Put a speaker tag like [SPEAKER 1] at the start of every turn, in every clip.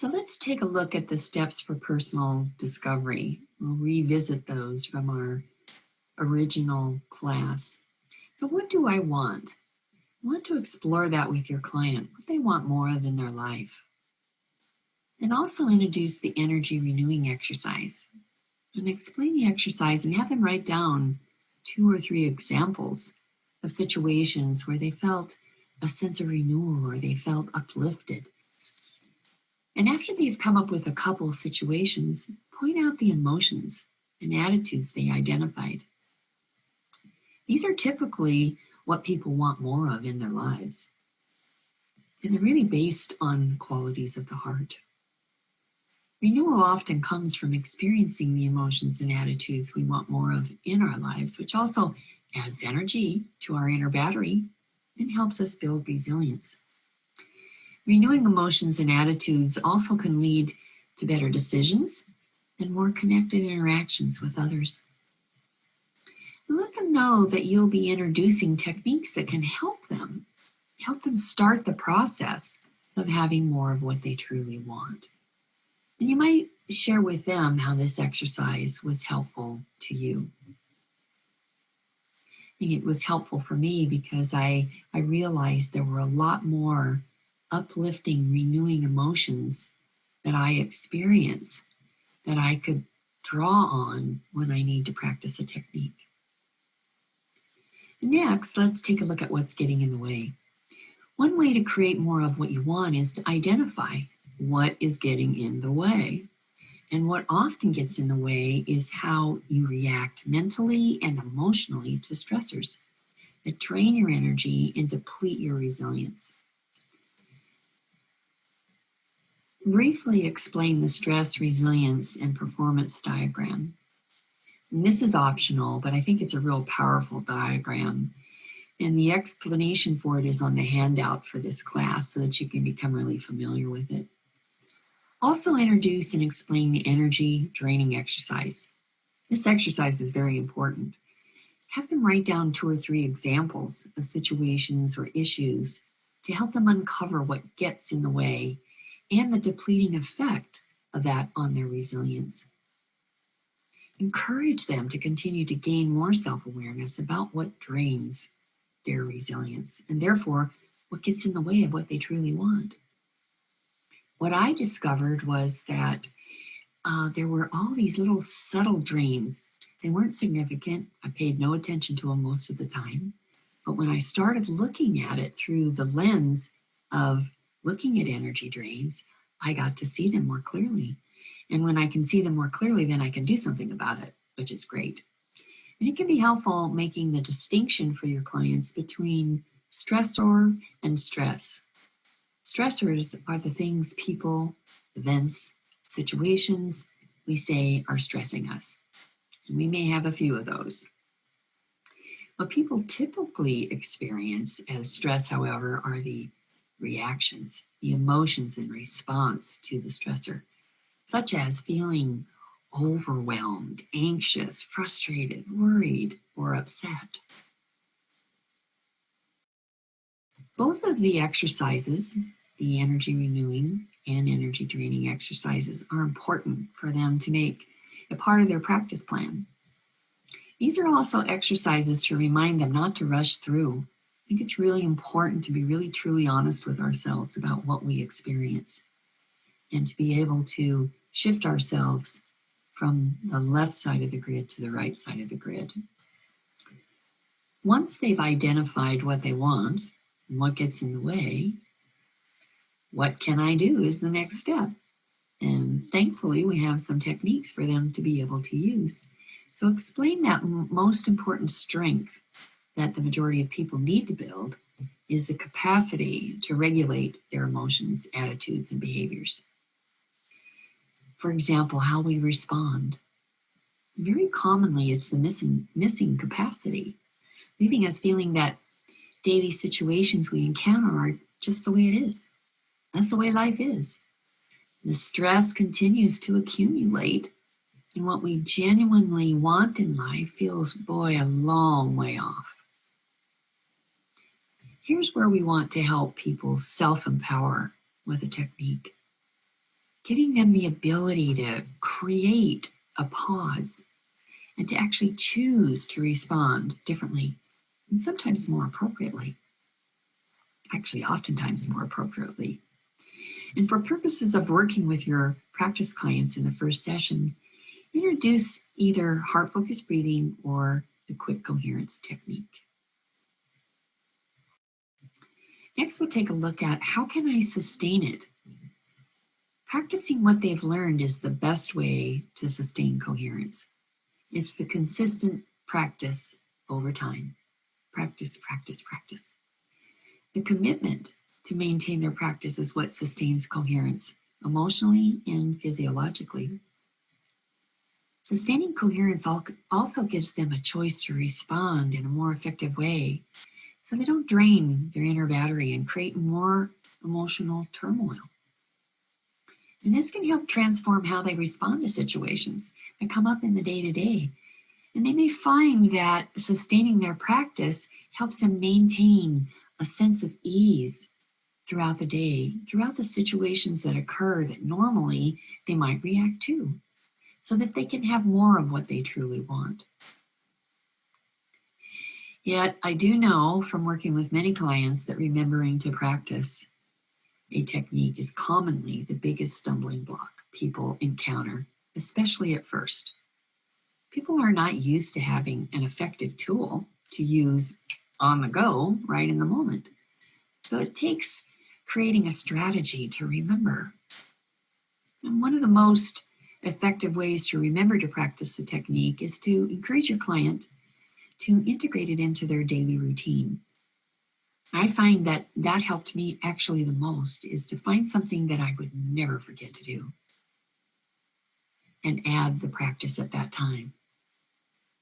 [SPEAKER 1] So let's take a look at the steps for personal discovery. We'll revisit those from our original class. So what do I want? I want to explore that with your client, what they want more of in their life. And also introduce the energy renewing exercise. And explain the exercise and have them write down 2 or 3 examples of situations where they felt a sense of renewal or they felt uplifted. And after they've come up with a couple situations, point out the emotions and attitudes they identified. These are typically what people want more of in their lives. And they're really based on qualities of the heart. Renewal often comes from experiencing the emotions and attitudes we want more of in our lives, which also adds energy to our inner battery and helps us build resilience. Renewing emotions and attitudes also can lead to better decisions and more connected interactions with others. And let them know that you'll be introducing techniques that can help them start the process of having more of what they truly want. And you might share with them how this exercise was helpful to you. I think it was helpful for me because I realized there were a lot more uplifting, renewing emotions that I experience that I could draw on when I need to practice a technique. Next, let's take a look at what's getting in the way. One way to create more of what you want is to identify what is getting in the way. And what often gets in the way is how you react mentally and emotionally to stressors that drain your energy and deplete your resilience. Briefly explain the stress, resilience, and performance diagram. And this is optional, but I think it's a real powerful diagram. And the explanation for it is on the handout for this class so that you can become really familiar with it. Also introduce and explain the energy draining exercise. This exercise is very important. Have them write down 2 or 3 examples of situations or issues to help them uncover what gets in the way and the depleting effect of that on their resilience. Encourage them to continue to gain more self-awareness about what drains their resilience and therefore what gets in the way of what they truly want. What I discovered was that there were all these little subtle drains. They weren't significant. I paid no attention to them most of the time. But when I started looking at it through the lens of looking at energy drains, I got to see them more clearly. And when I can see them more clearly, then I can do something about it, which is great. And it can be helpful making the distinction for your clients between stressor and stress. Stressors are the things, people, events, situations we say are stressing us. And we may have a few of those. What people typically experience as stress, however, are the reactions, the emotions in response to the stressor, such as feeling overwhelmed, anxious, frustrated, worried, or upset. Both of the exercises, the energy renewing and energy draining exercises, are important for them to make a part of their practice plan. These are also exercises to remind them not to rush through. I think it's really important to be really truly honest with ourselves about what we experience and to be able to shift ourselves from the left side of the grid to the right side of the grid. Once they've identified what they want and what gets in the way, what can I do is the next step. And thankfully, we have some techniques for them to be able to use. So explain that most important strength that the majority of people need to build is the capacity to regulate their emotions, attitudes, and behaviors. For example, how we respond. Very commonly, it's the missing capacity, leaving us feeling that daily situations we encounter are just the way it is. That's the way life is. The stress continues to accumulate, and what we genuinely want in life feels, boy, a long way off. Here's where we want to help people self-empower with a technique. giving them the ability to create a pause and to actually choose to respond differently and sometimes more appropriately. Actually, oftentimes more appropriately. And for purposes of working with your practice clients in the first session, introduce either heart-focused breathing or the quick coherence technique. Next, we'll take a look at how can I sustain it? Practicing what they've learned is the best way to sustain coherence. It's the consistent practice over time. Practice, practice, practice. The commitment to maintain their practice is what sustains coherence emotionally and physiologically. Sustaining coherence also gives them a choice to respond in a more effective way so they don't drain their inner battery and create more emotional turmoil. And this can help transform how they respond to situations that come up in the day-to-day. And they may find that sustaining their practice helps them maintain a sense of ease throughout the day, throughout the situations that occur that normally they might react to, so that they can have more of what they truly want. Yet, I do know from working with many clients that remembering to practice a technique is commonly the biggest stumbling block people encounter, especially at first. People are not used to having an effective tool to use on the go, right in the moment. So it takes creating a strategy to remember. And one of the most effective ways to remember to practice the technique is to encourage your client to integrate it into their daily routine. I find that helped me actually the most is to find something that I would never forget to do and add the practice at that time.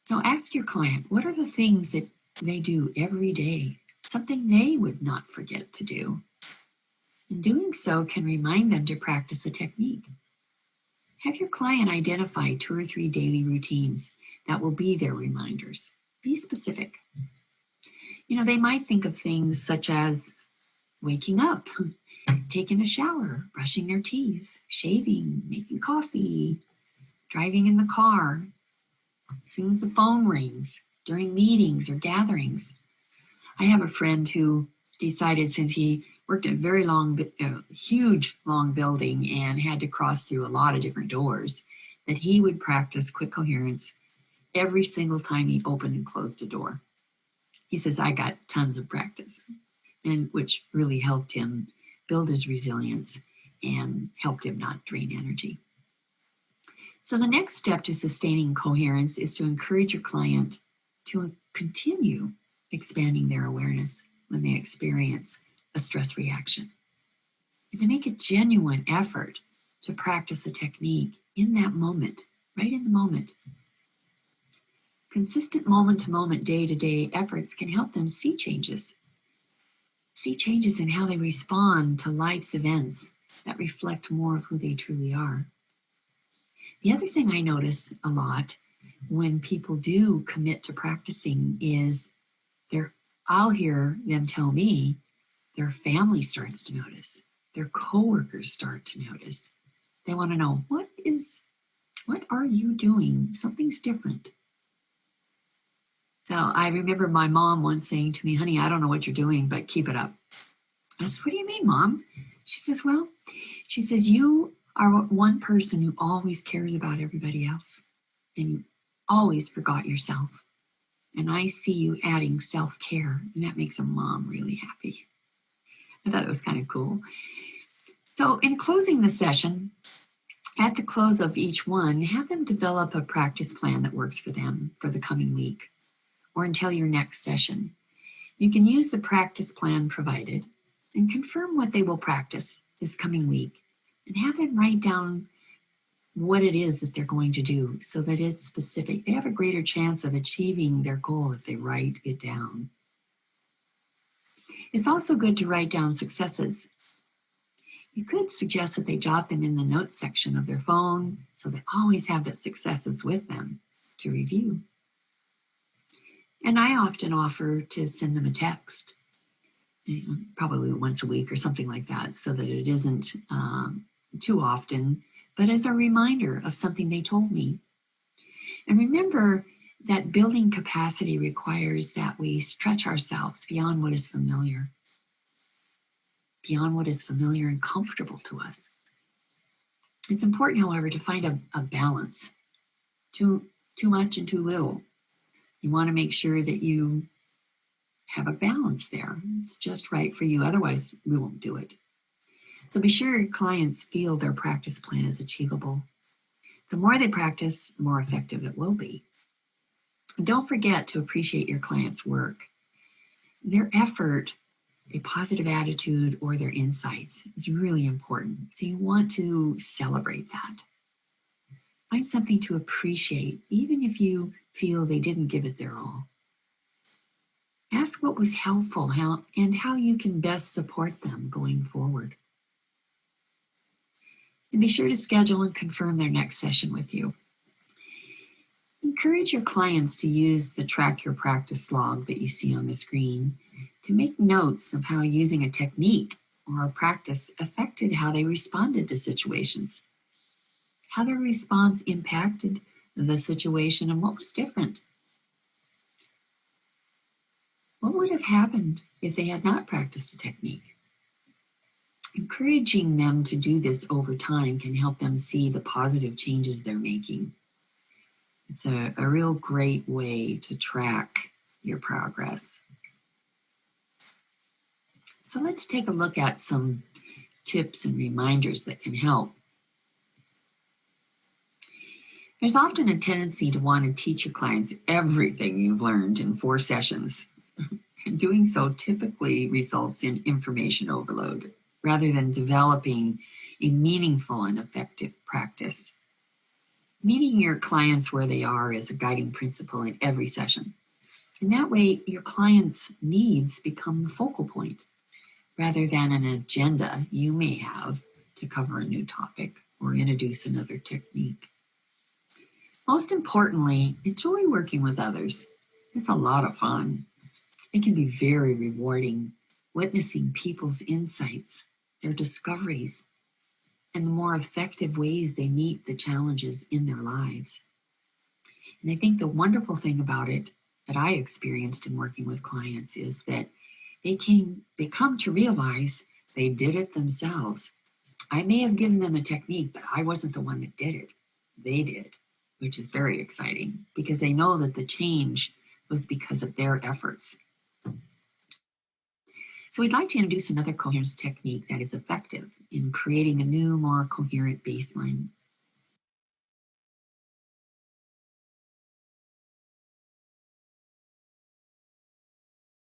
[SPEAKER 1] So ask your client, what are the things that they do every day, something they would not forget to do? And doing so can remind them to practice a technique. Have your client identify 2 or 3 daily routines that will be their reminders. Be specific. They might think of things such as waking up, taking a shower, brushing their teeth, shaving, making coffee, driving in the car, as soon as the phone rings, during meetings or gatherings. I have a friend who decided, since he worked in a very huge long building and had to cross through a lot of different doors, that he would practice quick coherence every single time he opened and closed a door. He says, I got tons of practice, and which really helped him build his resilience and helped him not drain energy. So the next step to sustaining coherence is to encourage your client to continue expanding their awareness when they experience a stress reaction, and to make a genuine effort to practice a technique in that moment, right in the moment. Consistent moment-to-moment, day-to-day efforts can help them see changes in how they respond to life's events that reflect more of who they truly are. The other thing I notice a lot when people do commit to practicing is I'll hear them tell me their family starts to notice, their coworkers start to notice. They want to know, what are you doing? Something's different. So I remember my mom once saying to me, honey, I don't know what you're doing, but keep it up. I said, what do you mean, Mom? She says, you are one person who always cares about everybody else, and you always forgot yourself. And I see you adding self-care, and that makes a mom really happy. I thought it was kind of cool. So in closing the session, at the close of each one, have them develop a practice plan that works for them for the coming week or until your next session. You can use the practice plan provided and confirm what they will practice this coming week, and have them write down what it is that they're going to do so that it's specific. They have a greater chance of achieving their goal if they write it down. It's also good to write down successes. You could suggest that they jot them in the notes section of their phone so they always have the successes with them to review. And I often offer to send them a text, probably once a week or something like that, so that it isn't too often, but as a reminder of something they told me. And remember that building capacity requires that we stretch ourselves beyond what is familiar and comfortable to us. It's important, however, to find a balance, too much and too little. You want to make sure that you have a balance there. It's just right for you. Otherwise, we won't do it. So be sure your clients feel their practice plan is achievable. The more they practice, the more effective it will be. And don't forget to appreciate your clients' work. Their effort, a positive attitude, or their insights is really important. So you want to celebrate that. Find something to appreciate, even if you feel they didn't give it their all. Ask what was helpful and how you can best support them going forward. And be sure to schedule and confirm their next session with you. Encourage your clients to use the Track Your Practice log that you see on the screen to make notes of how using a technique or a practice affected how they responded to situations, how their response impacted the situation, and what was different. What would have happened if they had not practiced a technique? Encouraging them to do this over time can help them see the positive changes they're making. It's a real great way to track your progress. So let's take a look at some tips and reminders that can help. There's often a tendency to want to teach your clients everything you've learned in 4 sessions. And doing so typically results in information overload rather than developing a meaningful and effective practice. Meeting your clients where they are is a guiding principle in every session. And that way, your clients' needs become the focal point rather than an agenda you may have to cover a new topic or introduce another technique. Most importantly, enjoy working with others. It's a lot of fun. It can be very rewarding witnessing people's insights, their discoveries, and the more effective ways they meet the challenges in their lives. And I think the wonderful thing about it that I experienced in working with clients is that they come to realize they did it themselves. I may have given them a technique, but I wasn't the one that did it. They did, which is very exciting because they know that the change was because of their efforts. So we'd like to introduce another coherence technique that is effective in creating a new, more coherent baseline